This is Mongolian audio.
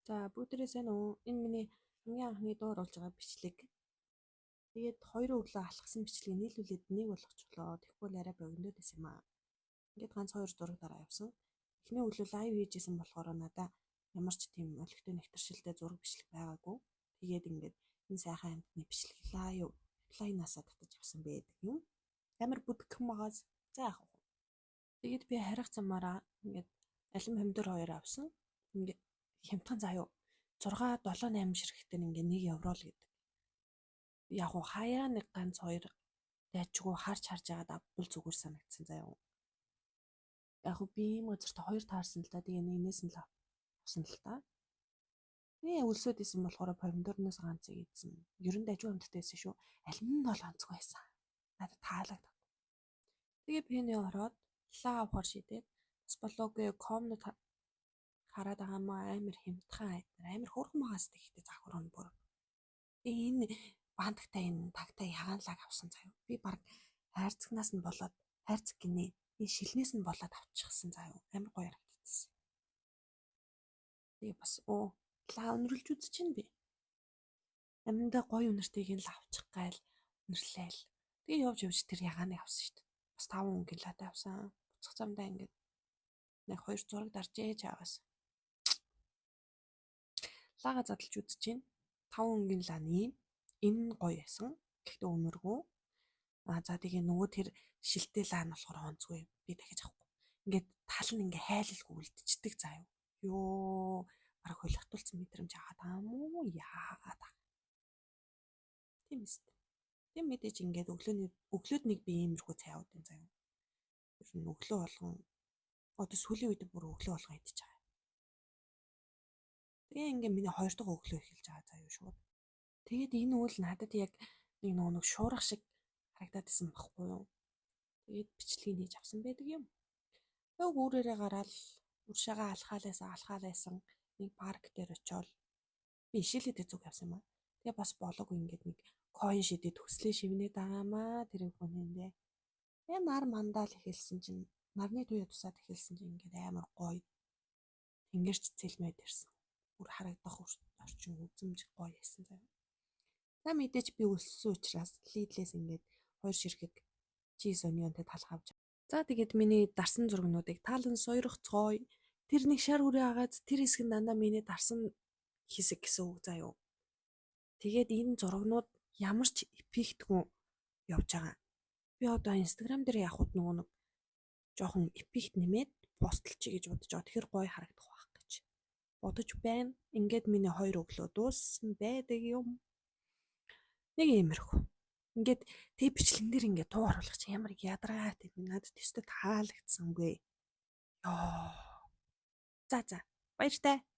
За бүгдээрээ сайн уу? Энэ миний хамгийн анхны дуур болж байгаа бичлэг. Тэгээд хоёр өглөө алхсан бичлэгийг нийлүүлээд нэг болгочихлоо. Тэгэхгүй арай богинод байсан юм аа. Ингээд ганц хоёр зураг дараа явсан. Эхний өглөө лайв хийжсэн болохоор надаа ямар ч тийм олигтой нэгтэршилтэй зураг бичлэг байгаагүй. Тэгээд ингээд энэ сайхан амтны бичлэг лайнасаа татаж авсан байдаг юм. Амар бүдгхэн магаз. За яах вэ? Тэгээд би харих замаараа ингээд алим хэмдэр хоёр авсан. Ингээд хямдхан заяа 6 7 8 ширхтэн ингээ 1 евро л гэдэг. Яг уу хаяа нэг ганц хоёр дайчгүй харж байгаад авбал зүгээр санагдсан заяа. Яг уу би ийм газарт хоёр таарсан л да. Тэгээ нэгнээс нь л авсан л та. Nee өлсөд исэн болохоор помидорноос ганцыг ийдсэн. Ер нь дажгүй амттайсэн шүү. Аль нь бол онцгой байсан. Надад таалагдав. Тэгээ пений ороод лаа авахар шийдээд бас блогийн комнот хараад байгаа маа амар хямдхан амар хөөрхөн магаас тэгтээ завхар он бүр. Энэ бандагтай энэ тагтай ягаанлаг авсан заяа. Би баг хайрцагнаас нь болоод хайрцаг гинэ. Энэ шилнээс нь болоод авчихсан заяа. Амар гоё харагдчихсан. Тэгээ бас лаа өнөрлж үзэж чинь би. Аминда гоё үнэртэйг нь л авчих гайл үнэрлээл. Тэгээ явж тэр ягааныг авсан шүү дээ. Бас 5 өнгө лаатай авсан. Буцах замдаа ингээд нэг 2 зураг дарж ээж аваас. Лага задлж үзэж чинь 5 өнгийн лаа нэм. Энэ гоё ясан. Гэхдээ өнөргөө. За тэгээ нөгөө тэр шилтэй лаа нь болохоор онцгүй. Би дахиж авахгүй. Ингээд тал нь ингээ хайлалгүй үлдчихдэг заяа. Йоо, бараг хөлөгтүүлсэн мэдрэмж аваад байгаа мó яагаад. Тийм ээ. Тийм мэдээж ингээд өглөөд нэг би иймэрхүү цай уудын заяа. Ер нь өглөө болгон одоо сүүлийн үед бүр өглөө болгон идчихэж байгаа. Тэгээ ингээ миний 2 дахь өглөө эхэлж байгаа заяа шууд. Тэгээд энэ үйл надад яг нэг шуурах шиг харагдаад исэн байхгүй юу. Тэгээд бичлэгийг хийж авсан байдаг юм. Яг үүрээрээ гараад уршаага алхаалайсан нэг парк дээр очиод би ишилэдэ зүг явсан юм аа. Тэгээ бас болоогүй ингээд нэг коин шидэд төслөө шивнээд байгаамаа тэр хүнэндээ. Тэгээ нар мандаал эхэлсэн чинь нарны туяа тусаад эхэлсэн чинь ингээд амар гоё тэнгэрч цэлмэд ирсэн. Бүр харагдах орчин үзэмж гоё яасан заяа. За мэдээж би өлссөн учраас лидлээс ингээд 2 ширхэг чиз онионтой талх авч. За тэгээд миний дарсан зургнуудыг таалан сойрхцгоё. Тэр нэг шар хүрээ агаад тэр хэсэг нь дандаа миний дарсан хэсэг гэсэн үг заяа. Тэгээд энэ зургнууд ямар ч эффектгүй явж байгаа. Би одоо Instagram дээр явахад нөгөө нэг жоохон эффект нэмээд постлчих гэж бодож байгаа. Тэгэхээр гоё харагдах байх гэж бодож байна. Ингээд миний 2 өглөө дууссан байдаг юм. Нэг иймэрхүү. Ингээд тэг бичлэгэн дээр ингээд туу оруулах чинь ямар ядаргаатай надад төстө таалагдсангүй. Йоо. За баяртай.